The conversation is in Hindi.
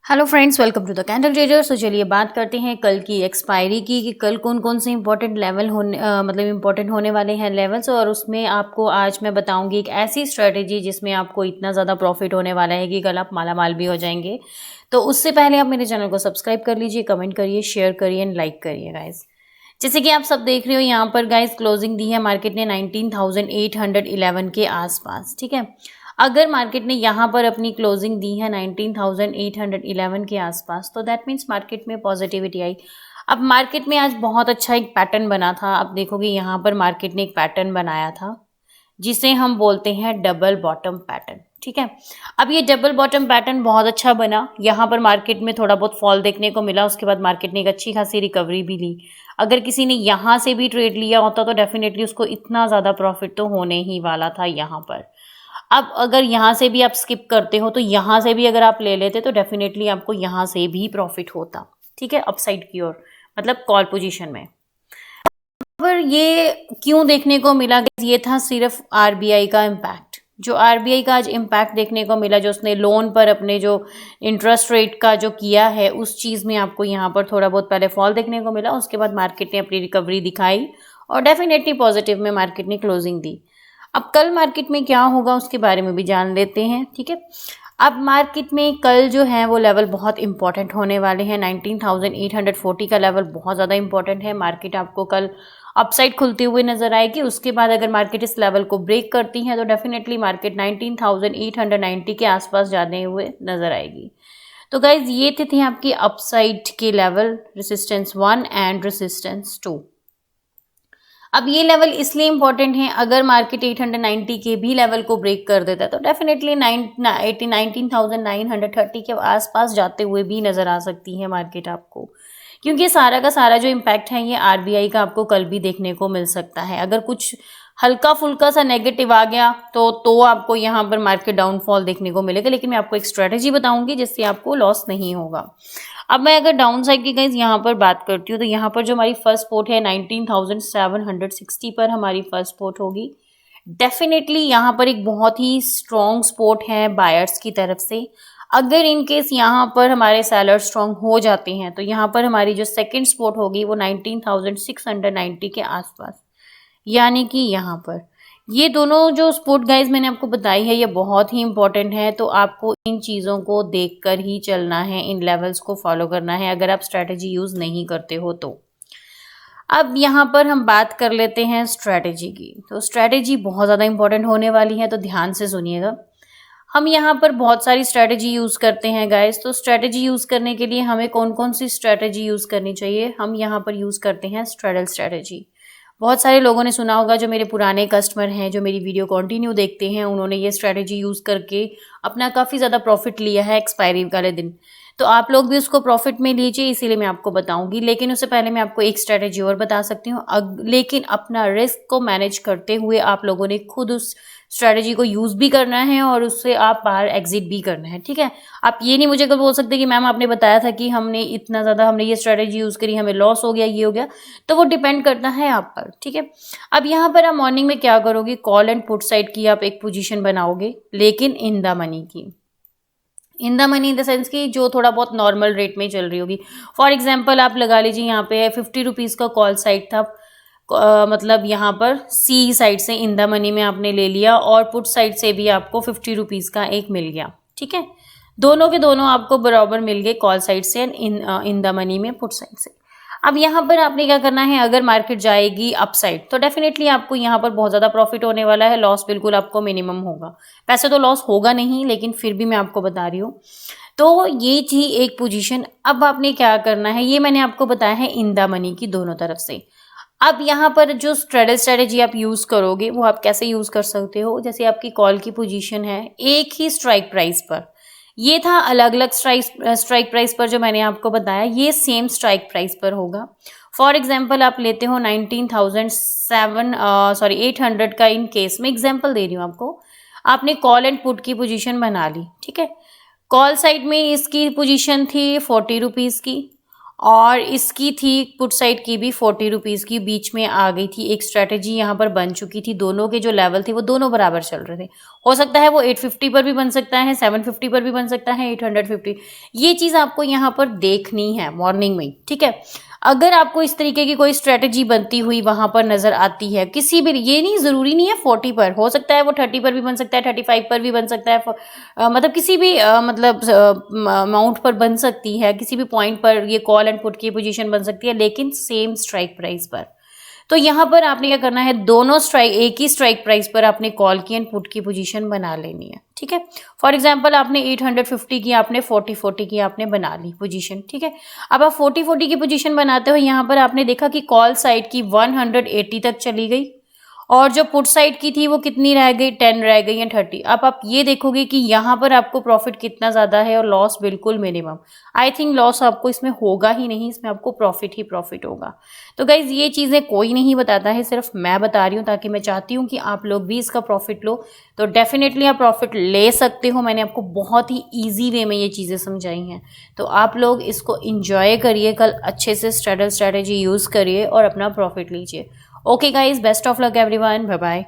Hello friends, welcome to the candle trader. तो चलिए बात करते हैं कल की एक्सपायरी की कि कल कौन कौन से इंपॉर्टेंट लेवल मतलब इंपॉर्टेंट होने वाले हैं लेवल्स। और उसमें आपको आज मैं बताऊंगी एक ऐसी स्ट्रेटेजी जिसमें आपको इतना ज़्यादा प्रॉफिट होने वाला है कि कल आप माला माल भी हो जाएंगे। तो उससे पहले आप मेरे चैनल को सब्सक्राइब कर लीजिए, कमेंट करिए, शेयर करिए एंड लाइक करिए गाइज। जैसे कि आप सब देख रहे हो यहाँ पर गाइज क्लोजिंग दी है मार्केट ने 19,811 के आसपास। ठीक है, अगर मार्केट ने यहाँ पर अपनी क्लोजिंग दी है 19,811 के आसपास तो दैट मीन्स मार्केट में पॉजिटिविटी आई। अब मार्केट में आज बहुत अच्छा एक पैटर्न बना था। अब देखोगे यहाँ पर मार्केट ने एक पैटर्न बनाया था जिसे हम बोलते हैं डबल बॉटम पैटर्न। ठीक है, अब ये डबल बॉटम पैटर्न बहुत अच्छा बना। यहाँ पर मार्केट में थोड़ा बहुत फॉल देखने को मिला, उसके बाद मार्केट ने एक अच्छी खासी रिकवरी भी ली। अगर किसी ने यहाँ से भी ट्रेड लिया होता तो डेफिनेटली उसको इतना ज़्यादा प्रॉफिट तो होने ही वाला था यहाँ पर। अब अगर यहाँ से भी आप स्किप करते हो तो यहाँ से भी अगर आप ले लेते तो डेफिनेटली आपको यहाँ से भी प्रॉफिट होता। ठीक है, अपसाइड की ओर, मतलब कॉल पोजीशन में। पर ये क्यों देखने को मिला, ये था सिर्फ आरबीआई का इम्पैक्ट। जो आरबीआई का आज इम्पैक्ट देखने को मिला, जो उसने लोन पर अपने जो इंटरेस्ट रेट का जो किया है उस चीज़ में आपको यहाँ पर थोड़ा बहुत पहले फॉल देखने को मिला। उसके बाद मार्केट ने अपनी रिकवरी दिखाई और डेफिनेटली पॉजिटिव में मार्केट ने क्लोजिंग दी। अब कल मार्केट में क्या होगा उसके बारे में भी जान लेते हैं। ठीक है, अब मार्केट में कल जो है वो लेवल बहुत इंपॉर्टेंट होने वाले हैं। 19,840 का लेवल बहुत ज़्यादा इंपॉर्टेंट है। मार्केट आपको कल अपसाइड खुलते हुए नजर आएगी। उसके बाद अगर मार्केट इस लेवल को ब्रेक करती है तो डेफिनेटली मार्केट 19,890 के आसपास जाने हुए नजर आएगी। तो गाइज ये थे आपकी अपसाइड के लेवल, रेसिस्टेंस 1 एंड रेसिस्टेंस 2। अब ये लेवल इसलिए इंपॉर्टेंट है, अगर मार्केट 890 के भी लेवल को ब्रेक कर देता है तो डेफिनेटली 19,930 के आसपास जाते हुए भी नजर आ सकती है मार्केट आपको, क्योंकि सारा का सारा जो इम्पैक्ट है ये आरबीआई का आपको कल भी देखने को मिल सकता है। अगर कुछ हल्का फुल्का सा नेगेटिव आ गया तो आपको यहाँ पर मार्केट डाउनफॉल देखने को मिलेगा, लेकिन मैं आपको एक स्ट्रेटेजी बताऊंगी जिससे आपको लॉस नहीं होगा। अब मैं अगर डाउन साइड की गाइस यहाँ पर बात करती हूँ तो यहाँ पर जो हमारी फर्स्ट सपोर्ट है 19,760 पर हमारी फर्स्ट सपोर्ट होगी। डेफिनेटली यहाँ पर एक बहुत ही स्ट्रॉन्ग सपोर्ट है बायर्स की तरफ से। अगर इन केस यहाँ पर हमारे सेलर स्ट्रॉन्ग हो जाते हैं तो यहाँ पर हमारी जो सेकंड सपोर्ट होगी वो 19,690 के आसपास, यानी कि यहाँ पर ये दोनों जो सपोर्ट गाइज मैंने आपको बताई है ये बहुत ही इंपॉर्टेंट है। तो आपको इन चीज़ों को देखकर ही चलना है, इन लेवल्स को फॉलो करना है अगर आप स्ट्रेटेजी यूज़ नहीं करते हो तो। अब यहाँ पर हम बात कर लेते हैं स्ट्रेटेजी की। तो स्ट्रेटेजी बहुत ज़्यादा इंपॉर्टेंट होने वाली है, तो ध्यान से सुनिएगा। हम यहाँ पर बहुत सारी स्ट्रेटेजी यूज़ करते हैं गाइस। तो स्ट्रेटेजी यूज़ करने के लिए हमें कौन कौन सी स्ट्रेटेजी यूज़ करनी चाहिए, हम यहाँ पर यूज़ करते हैं स्ट्रेडल स्ट्रेटेजी। बहुत सारे लोगों ने सुना होगा, जो मेरे पुराने कस्टमर हैं जो मेरी वीडियो कंटिन्यू देखते हैं, उन्होंने ये स्ट्रेटेजी यूज़ करके अपना काफ़ी ज़्यादा प्रॉफिट लिया है एक्सपायरी वाले दिन। तो आप लोग भी उसको प्रॉफिट में लीजिए, इसीलिए मैं आपको बताऊंगी। लेकिन उससे पहले मैं आपको एक स्ट्रेटेजी और बता सकती हूँ, लेकिन अपना रिस्क को मैनेज करते हुए आप लोगों ने खुद उस स्ट्रेटेजी को यूज़ भी करना है और उससे आप बाहर एग्जिट भी करना है। ठीक है, आप ये नहीं मुझे कल बोल सकते कि मैम आपने बताया था कि हमने इतना ज़्यादा हमने ये स्ट्रेटेजी यूज़ करी, हमें लॉस हो गया, ये हो गया। तो वो डिपेंड करता है आप पर। ठीक है, अब यहाँ पर आप मॉर्निंग में क्या करोगे, कॉल एंड पुट साइड की आप एक पोजीशन बनाओगे, लेकिन इन द मनी की। In the money in the sense की जो थोड़ा बहुत नॉर्मल रेट में चल रही होगी। फॉर एग्जाम्पल आप लगा लीजिए यहाँ पे 50 रुपीज़ का कॉल साइड था, मतलब यहाँ पर सी साइड से इन द मनी में आपने ले लिया और पुट साइड से भी आपको 50 रुपीज़ का एक मिल गया। ठीक है, दोनों के दोनों आपको बराबर मिल गए, कॉल साइड से एंड इन द मनी में पुट साइड से। अब यहाँ पर आपने क्या करना है, अगर मार्केट जाएगी अपसाइड तो डेफिनेटली आपको यहाँ पर बहुत ज़्यादा प्रॉफिट होने वाला है, लॉस बिल्कुल आपको मिनिमम होगा। वैसे तो लॉस होगा नहीं, लेकिन फिर भी मैं आपको बता रही हूँ। तो ये थी एक पोजीशन। अब आपने क्या करना है, ये मैंने आपको बताया है इन द मनी की दोनों तरफ से। अब यहाँ पर जो स्ट्रेडल स्ट्रेटेजी आप यूज़ करोगे वो आप कैसे यूज़ कर सकते हो, जैसे आपकी कॉल की पोजीशन है एक ही स्ट्राइक प्राइस पर, ये था अलग अलग स्ट्राइक प्राइस पर जो मैंने आपको बताया, ये सेम स्ट्राइक प्राइस पर होगा। फॉर एग्जांपल आप लेते हो 800 का, इन केस में एग्जांपल दे रही हूँ आपको। आपने कॉल एंड पुट की पोजीशन बना ली। ठीक है, कॉल साइड में इसकी पोजीशन थी 40 रुपीज़ की और इसकी थी पुट साइड की भी 40 रुपीज़ की बीच में आ गई थी। एक स्ट्रेटेजी यहाँ पर बन चुकी थी, दोनों के जो लेवल थे वो दोनों बराबर चल रहे थे। हो सकता है वो 850 पर भी बन सकता है, 750 पर भी बन सकता है, 850। ये चीज़ आपको यहाँ पर देखनी है मॉर्निंग में, ठीक है। अगर आपको इस तरीके की कोई स्ट्रेटेजी बनती हुई वहां पर नजर आती है किसी भी, ये नहीं जरूरी नहीं है 40 पर, हो सकता है वो 30 पर भी बन सकता है, 35 पर भी बन सकता है, मतलब किसी भी मतलब अमाउंट पर बन सकती है, किसी भी पॉइंट पर ये कॉल एंड पुट की पोजीशन बन सकती है, लेकिन सेम स्ट्राइक प्राइस पर। तो यहाँ पर आपने क्या करना है, दोनों स्ट्राइक, एक ही स्ट्राइक प्राइस पर आपने कॉल की एंड पुट की पोजीशन बना लेनी है, ठीक है। फॉर एग्जांपल आपने 850 की, आपने 40 की आपने बना ली पोजीशन, ठीक है। अब आप 40 की पोजीशन बनाते हो, यहाँ पर आपने देखा कि कॉल साइड की 180 तक चली गई और जो पुट साइड की थी वो कितनी रह गई, 10 रह गई या 30। अब आप ये देखोगे कि यहाँ पर आपको प्रॉफिट कितना ज़्यादा है और लॉस बिल्कुल मिनिमम। आई थिंक लॉस आपको इसमें होगा ही नहीं, इसमें आपको प्रॉफिट ही प्रॉफिट होगा। तो गाइज ये चीज़ें कोई नहीं बताता है, सिर्फ मैं बता रही हूँ, ताकि मैं चाहती हूँ कि आप लोग भी इसका प्रॉफिट लो। तो डेफिनेटली आप प्रॉफिट ले सकते हो, मैंने आपको बहुत ही ईजी वे में ये चीज़ें समझाई हैं। तो आप लोग इसको इंजॉय करिए, कल अच्छे से स्ट्रेटजी यूज़ करिए और अपना प्रॉफिट लीजिए। Okay guys, best of luck everyone. Bye bye.